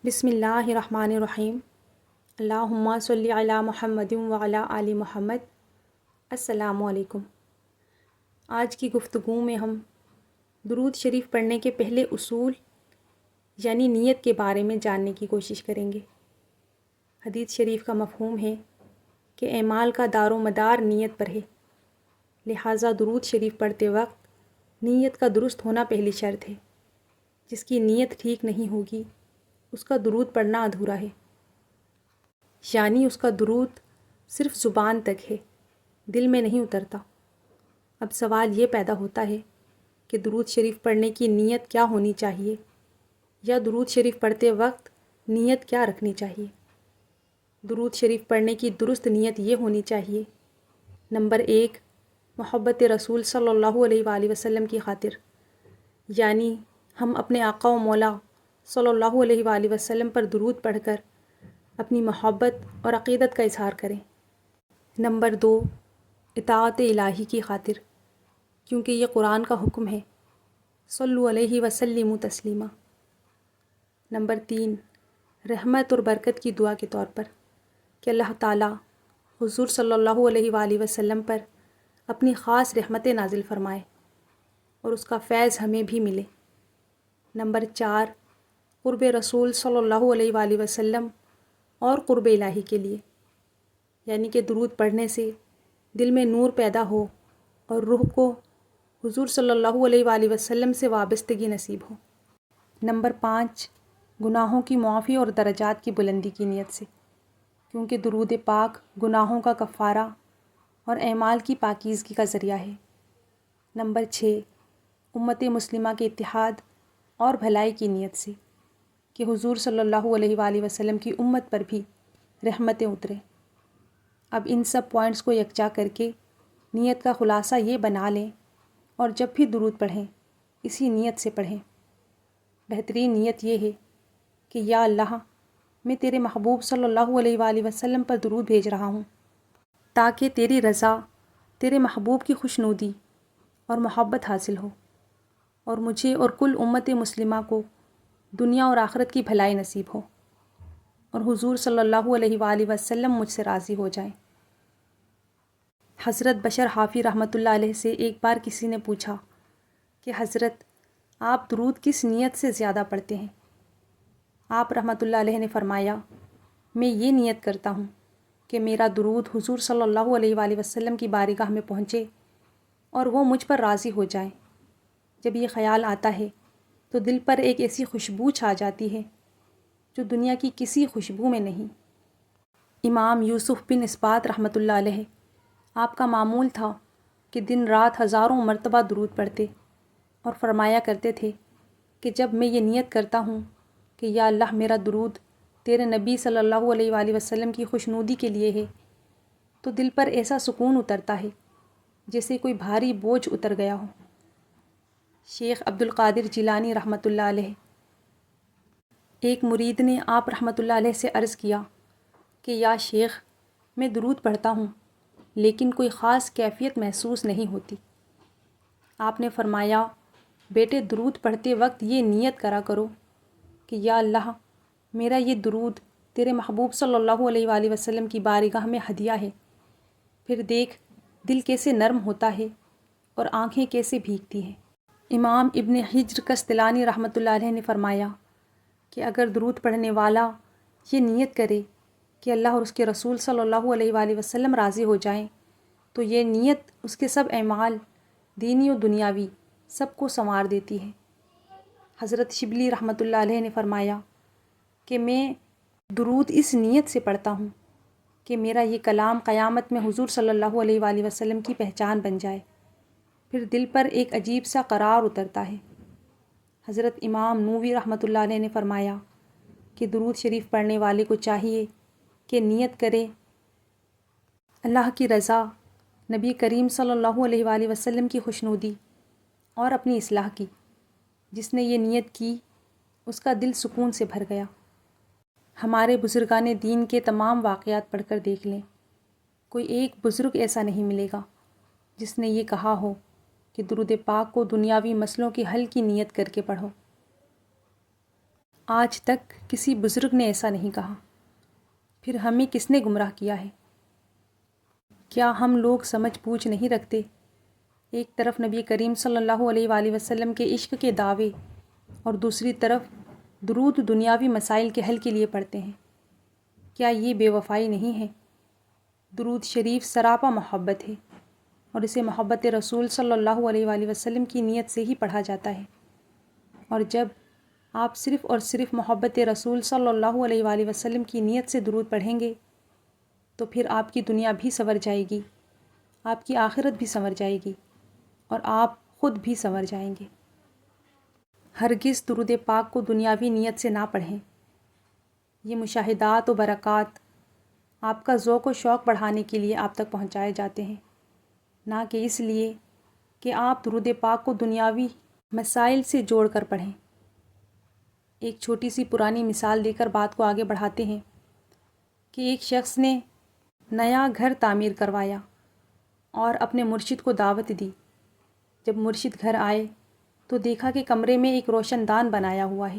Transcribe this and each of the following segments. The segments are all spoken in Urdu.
بسم اللہ الرحمن الرحیم۔ اللہم صلی علی محمد وعلی آل محمد۔ السلام علیکم۔ آج کی گفتگو میں ہم درود شریف پڑھنے کے پہلے اصول یعنی نیت کے بارے میں جاننے کی کوشش کریں گے۔ حدیث شریف کا مفہوم ہے کہ اعمال کا دار و مدار نیت پر ہے، لہٰذا درود شریف پڑھتے وقت نیت کا درست ہونا پہلی شرط ہے۔ جس کی نیت ٹھیک نہیں ہوگی اس کا درود پڑھنا ادھورا ہے، یعنی اس کا درود صرف زبان تک ہے، دل میں نہیں اترتا۔ اب سوال یہ پیدا ہوتا ہے کہ درود شریف پڑھنے کی نیت کیا ہونی چاہیے، یا درود شریف پڑھتے وقت نیت کیا رکھنی چاہیے؟ درود شریف پڑھنے کی درست نیت یہ ہونی چاہیے: نمبر 1، محبت رسول صلی اللہ علیہ وآلہ وسلم کی خاطر، یعنی ہم اپنے آقا و مولا صلی اللہ علیہ وآلہ وسلم پر درود پڑھ کر اپنی محبت اور عقیدت کا اظہار کریں۔ نمبر 2، اطاعت الہی کی خاطر، کیونکہ یہ قرآن کا حکم ہے، صلو علیہ وسلم تسلیما۔ نمبر 3، رحمت اور برکت کی دعا کے طور پر کہ اللہ تعالیٰ حضور صلی اللہ علیہ وآلہ وسلم پر اپنی خاص رحمت نازل فرمائے اور اس کا فیض ہمیں بھی ملے۔ نمبر 4، قرب رسول صلی اللہ علیہ وآلہ وسلم اور قرب الہی کے لیے، یعنی کہ درود پڑھنے سے دل میں نور پیدا ہو اور روح کو حضور صلی اللہ علیہ وآلہ وسلم سے وابستگی نصیب ہو۔ نمبر 5، گناہوں کی معافی اور درجات کی بلندی کی نیت سے، کیونکہ درود پاک گناہوں کا کفارہ اور اعمال کی پاکیزگی کا ذریعہ ہے۔ نمبر 6، امت مسلمہ کے اتحاد اور بھلائی کی نیت سے کہ حضور صلی اللہ علیہ وآلہ وسلم کی امت پر بھی رحمتیں اتریں۔ اب ان سب پوائنٹس کو یکجا کر کے نیت کا خلاصہ یہ بنا لیں اور جب بھی درود پڑھیں اسی نیت سے پڑھیں۔ بہترین نیت یہ ہے کہ یا اللہ، میں تیرے محبوب صلی اللہ علیہ وآلہ وسلم پر درود بھیج رہا ہوں تاکہ تیری رضا، تیرے محبوب کی خوشنودی اور محبت حاصل ہو، اور مجھے اور کل امت مسلمہ کو دنیا اور آخرت کی بھلائی نصیب ہو، اور حضور صلی اللہ علیہ وآلہ وسلم مجھ سے راضی ہو جائیں۔ حضرت بشر حافی رحمۃ اللہ علیہ سے ایک بار کسی نے پوچھا کہ حضرت، آپ درود کس نیت سے زیادہ پڑھتے ہیں؟ آپ رحمۃ اللہ علیہ نے فرمایا، میں یہ نیت کرتا ہوں کہ میرا درود حضور صلی اللہ علیہ وآلہ وسلم کی بارگاہ میں پہنچے اور وہ مجھ پر راضی ہو جائیں۔ جب یہ خیال آتا ہے تو دل پر ایک ایسی خوشبو چھا جاتی ہے جو دنیا کی کسی خوشبو میں نہیں۔ امام یوسف بن اسباط رحمۃ اللہ علیہ، آپ کا معمول تھا کہ دن رات ہزاروں مرتبہ درود پڑھتے اور فرمایا کرتے تھے کہ جب میں یہ نیت کرتا ہوں کہ یا اللہ، میرا درود تیرے نبی صلی اللہ علیہ وآلہ وسلم کی خوشنودی کے لیے ہے، تو دل پر ایسا سکون اترتا ہے جیسے کوئی بھاری بوجھ اتر گیا ہو۔ شیخ عبد القادر جیلانی رحمۃ اللہ علیہ، ایک مرید نے آپ رحمۃ اللہ علیہ سے عرض کیا کہ یا شیخ، میں درود پڑھتا ہوں لیکن کوئی خاص کیفیت محسوس نہیں ہوتی۔ آپ نے فرمایا، بیٹے، درود پڑھتے وقت یہ نیت کرا کرو کہ یا اللہ، میرا یہ درود تیرے محبوب صلی اللہ علیہ وآلہ وسلم کی بارگاہ میں ہدیہ ہے۔ پھر دیکھ دل کیسے نرم ہوتا ہے اور آنکھیں کیسے بھیگتی ہیں۔ امام ابن حجر کستلانی رحمۃ اللہ علیہ نے فرمایا کہ اگر درود پڑھنے والا یہ نیت کرے کہ اللہ اور اس کے رسول صلی اللہ علیہ وآلہ وسلم راضی ہو جائیں، تو یہ نیت اس کے سب اعمال دینی و دنیاوی سب کو سنوار دیتی ہے۔ حضرت شبلی رحمۃ اللہ علیہ نے فرمایا کہ میں درود اس نیت سے پڑھتا ہوں کہ میرا یہ کلام قیامت میں حضور صلی اللہ علیہ وآلہ وسلم کی پہچان بن جائے، پھر دل پر ایک عجیب سا قرار اترتا ہے۔ حضرت امام نووی رحمۃ اللہ علیہ نے فرمایا کہ درود شریف پڑھنے والے کو چاہیے کہ نیت کرے اللہ کی رضا، نبی کریم صلی اللہ علیہ وآلہ وسلم کی خوشنودی اور اپنی اصلاح کی۔ جس نے یہ نیت کی اس کا دل سکون سے بھر گیا۔ ہمارے بزرگان دین کے تمام واقعات پڑھ کر دیکھ لیں، کوئی ایک بزرگ ایسا نہیں ملے گا جس نے یہ کہا ہو کہ درود پاک کو دنیاوی مسئلوں کے حل کی نیت کر کے پڑھو۔ آج تک کسی بزرگ نے ایسا نہیں کہا، پھر ہمیں کس نے گمراہ کیا ہے؟ کیا ہم لوگ سمجھ بوجھ نہیں رکھتے؟ ایک طرف نبی کریم صلی اللہ علیہ وآلہ وسلم کے عشق کے دعوے اور دوسری طرف درود دنیاوی مسائل کے حل کے لیے پڑھتے ہیں۔ کیا یہ بے وفائی نہیں ہے؟ درود شریف سراپا محبت ہے اور اسے محبت رسول صلی اللہ علیہ وآلہ وسلم کی نیت سے ہی پڑھا جاتا ہے، اور جب آپ صرف اور صرف محبت رسول صلی اللہ علیہ وآلہ وسلم کی نیت سے درود پڑھیں گے تو پھر آپ کی دنیا بھی سنور جائے گی، آپ کی آخرت بھی سنور جائے گی اور آپ خود بھی سنور جائیں گے۔ ہرگز درود پاک کو دنیاوی نیت سے نہ پڑھیں۔ یہ مشاہدات و برکات آپ کا ذوق و شوق بڑھانے کے لیے آپ تک پہنچائے جاتے ہیں، نہ کہ اس لیے کہ آپ درود پاک کو دنیاوی مسائل سے جوڑ کر پڑھیں۔ ایک چھوٹی سی پرانی مثال دے کر بات کو آگے بڑھاتے ہیں کہ ایک شخص نے نیا گھر تعمیر کروایا اور اپنے مرشد کو دعوت دی۔ جب مرشد گھر آئے تو دیکھا کہ کمرے میں ایک روشن دان بنایا ہوا ہے۔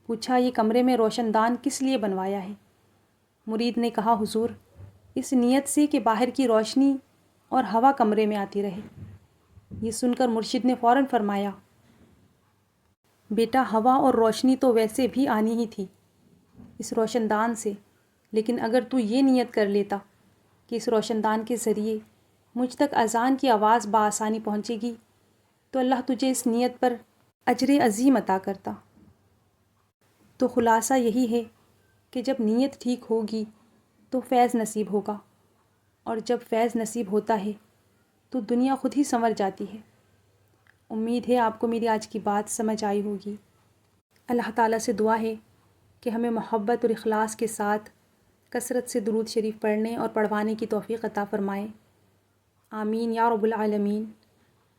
پوچھا، یہ کمرے میں روشن دان کس لیے بنوایا ہے؟ مرید نے کہا، حضور، اس نیت سے کہ باہر کی روشنی اور ہوا کمرے میں آتی رہے۔ یہ سن کر مرشد نے فوراً فرمایا، بیٹا، ہوا اور روشنی تو ویسے بھی آنی ہی تھی اس روشن دان سے، لیکن اگر تو یہ نیت کر لیتا کہ اس روشن دان کے ذریعے مجھ تک اذان کی آواز بآسانی پہنچے گی تو اللہ تجھے اس نیت پر اجر عظیم عطا کرتا۔ تو خلاصہ یہی ہے کہ جب نیت ٹھیک ہوگی تو فیض نصیب ہوگا، اور جب فیض نصیب ہوتا ہے تو دنیا خود ہی سنور جاتی ہے۔ امید ہے آپ کو میری آج کی بات سمجھ آئی ہوگی۔ اللہ تعالیٰ سے دعا ہے کہ ہمیں محبت اور اخلاص کے ساتھ کثرت سے درود شریف پڑھنے اور پڑھوانے کی توفیق عطا فرمائے۔ آمین یا رب العالمین۔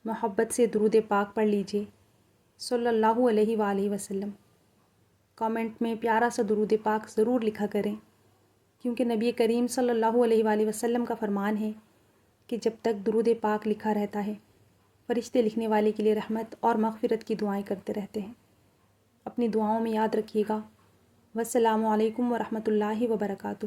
محبت سے درود پاک پڑھ لیجئے صلی اللہ علیہ وآلہ وسلم۔ کامنٹ میں پیارا سا درود پاک ضرور لکھا کریں، کیونکہ نبی کریم صلی اللہ علیہ وآلہ وسلم کا فرمان ہے کہ جب تک درود پاک لکھا رہتا ہے فرشتے لکھنے والے کے لیے رحمت اور مغفرت کی دعائیں کرتے رہتے ہیں۔ اپنی دعاؤں میں یاد رکھیے گا۔ والسلام علیکم ورحمۃ اللہ وبرکاتہ۔